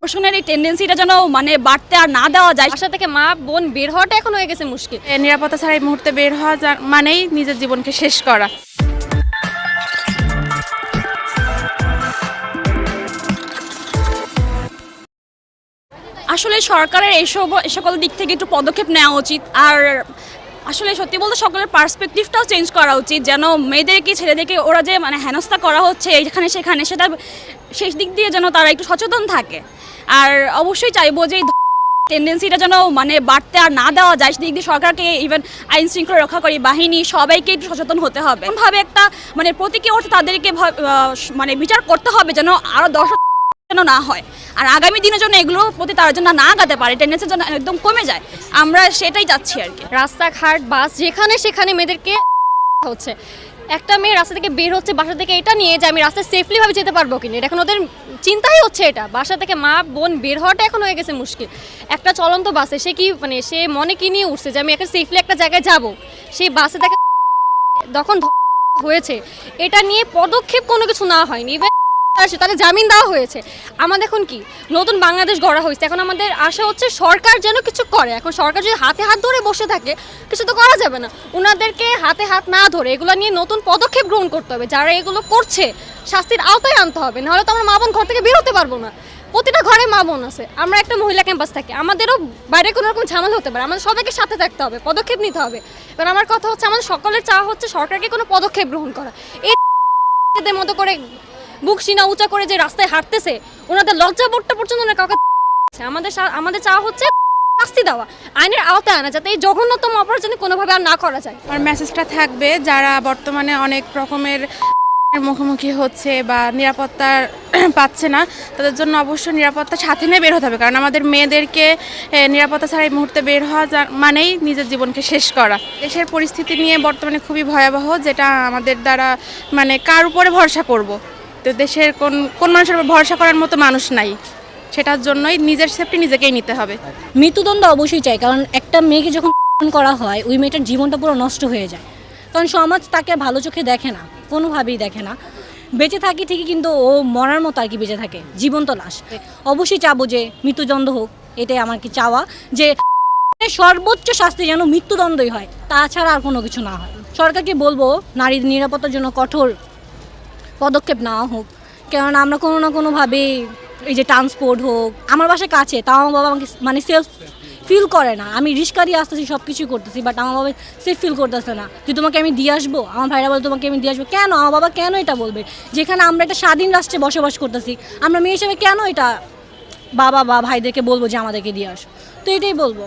ধর্ষণের এই টেন্ডেন্সিটা যেন মানে বাড়তে আর না দেওয়া যায়। বাসা থেকে মা বোন বের হওয়াটা এখন হয়ে গেছে মুশকিল। নিরাপত্তা ছাড়া এই মুহূর্তে বের হওয়া মানেই নিজের জীবনকে শেষ করা। আসলে সরকারের এই সকল দিক থেকে একটু পদক্ষেপ নেওয়া উচিত। আর আসলে সত্যি বলতে সকলের পার্সপেক্টিভটাও চেঞ্জ করা উচিত, যেন মেয়েদেরকে ছেলেদেরকে ওরা যে মানে হেনস্থা করা হচ্ছে এইখানে সেখানে, সেটা শেষ দিক দিয়ে যেন তারা একটু সচেতন থাকে। আর অবশ্যই চাইবো যে টেন্ডেন্সিটা যেন মানে বাড়তে আর না দেওয়া যায়, সেদিক দিয়ে সরকারকে ইভেন আইন শৃঙ্খলা রক্ষাকারী বাহিনী সবাইকে একটু সচেতন হতে হবে। এমনভাবে একটা মানে প্রতীকী অর্থে তাদেরকে মানে বিচার করতে হবে যেন আরও যেন না হয়, আর আগামী দিনের জন্য এগুলোর প্রতি তারা যেন না আগাতে পারে, টেন্ডেন্সি যেন একদম কমে যায়। আমরা সেটাই চাচ্ছি আর কি। রাস্তাঘাট বাস যেখানে সেখানে মেয়েদেরকে হচ্ছে, একটা মেয়ে রাস্তা থেকে বের হচ্ছে বাসা থেকে এটা নিয়ে যে আমি রাস্তায় সেফলিভাবে যেতে পারবো কিনা, এটা এখন ওদের চিন্তাই হচ্ছে। এটা বাসা থেকে মা বোন বের হওয়াটা এখন হয়ে গেছে মুশকিল। একটা চলন্ত বাসে সে কি মানে সে মনে কি নিয়ে উঠছে যে আমি একটা সেফলি একটা জায়গায় যাব, সেই বাসে তাকে তখন হয়েছে, এটা নিয়ে পদক্ষেপ কোনো কিছু না হয়নি। তাদের জামিন দেওয়া হয়েছে। আমাদের এখন কি নতুন বাংলাদেশ গড়া হয়েছে, এখন আমাদের আশা হচ্ছে সরকার যেন কিছু করে। এখন সরকার যদি হাতে হাত ধরে বসে থাকে কিছু তো করা যাবে না, ওনাদেরকে হাতে হাত না ধরে এগুলো নিয়ে নতুন পদক্ষেপ গ্রহণ করতে হবে। যারা এগুলো করছে শাস্তির আওতায় আনতে হবে, নাহলে তো আমরা মা বোন ঘর থেকে বেরোতে পারবো না। প্রতিটা ঘরে মা বোন আছে, আমরা একটা মহিলা ক্যাম্পাস থাকি, আমাদেরও বাইরে কোনো রকম ঝামেলা হতে পারে, আমাদের সবাইকে সাথে থাকতে হবে, পদক্ষেপ নিতে হবে। এবার আমার কথা হচ্ছে আমাদের সকলের চাওয়া হচ্ছে সরকারকে কোনো পদক্ষেপ গ্রহণ করা। এদের মতো করে বুক সিনা উঁচা করে যে রাস্তায় হাঁটতেছে ওনাদের লজ্জাবোধটা পর্যন্ত না কাউকে আমাদের চাওয়া হচ্ছে শাস্তি দেওয়া, আইনের আওতায় আনা, যাতে এই জঘন্যতম অপরাধ যেন কোনোভাবে আর না করা যায়। আমার মেসেজটা থাকবে যারা বর্তমানে অনেক রকমের মুখোমুখি হচ্ছে বা নিরাপত্তা পাচ্ছে না, তাদের জন্য অবশ্যই নিরাপত্তা সাথে নিয়ে বের হতে হবে। কারণ আমাদের মেয়েদেরকে নিরাপত্তা ছাড়া এই মুহূর্তে বের হওয়া মানেই নিজের জীবনকে শেষ করা। দেশের পরিস্থিতি নিয়ে বর্তমানে খুবই ভয়াবহ, যেটা আমাদের দ্বারা মানে কার উপরে ভরসা করব। তো দেশের কোন মানুষের উপর ভরসা করার মতো মানুষ নাই, সেটার জন্যই নিজের সেফটি নিজেকেই নিতে হবে। মৃত্যুদণ্ড অবশ্যই চাই, কারণ একটা মেয়েকে যখন করা হয় ওই মেয়েটার জীবনটা পুরো নষ্ট হয়ে যায়। কারণ সমাজ তাকে ভালো চোখে দেখে না, কোনোভাবেই দেখে না। বেঁচে থাকি ঠিকই, কিন্তু ও মরার মতো আর কি বেঁচে থাকে, জীবন্ত লাশ। অবশ্যই চাবো যে মৃত্যুদণ্ড হোক, এটাই আমার কি চাওয়া, যে সর্বোচ্চ শাস্তি যেন মৃত্যুদণ্ডই হয়, তাছাড়া আর কোনো কিছু না হয়। সরকারকে বলবো নারীর নিরাপত্তার জন্য কঠোর পদক্ষেপ নেওয়া হোক। কারণ আমরা কোনো না কোনোভাবে এই যে ট্রান্সপোর্ট হোক, আমার বাসায় কাছে, তাও আমার বাবা আমাকে মানে সেফ ফিল করে না। আমি রিক্সা দিয়ে আসতেছি, সব কিছুই করতেছি, বাট আমার বাবা সেফ ফিল করতেছে না যে তোমাকে আমি দিয়ে আসবো। আমার ভাইরা বলে তোমাকে আমি দিয়ে আসবো, কেন? আমার বাবা কেন এটা বলবে? যেখানে আমরা একটা স্বাধীন রাষ্ট্রে বসবাস করতেছি, আমরা মেয়ে হিসেবে কেন এটা বাবা বা ভাইদেরকে বলবো যে আমাদেরকে দিয়ে আসো? তো এটাই বলবো।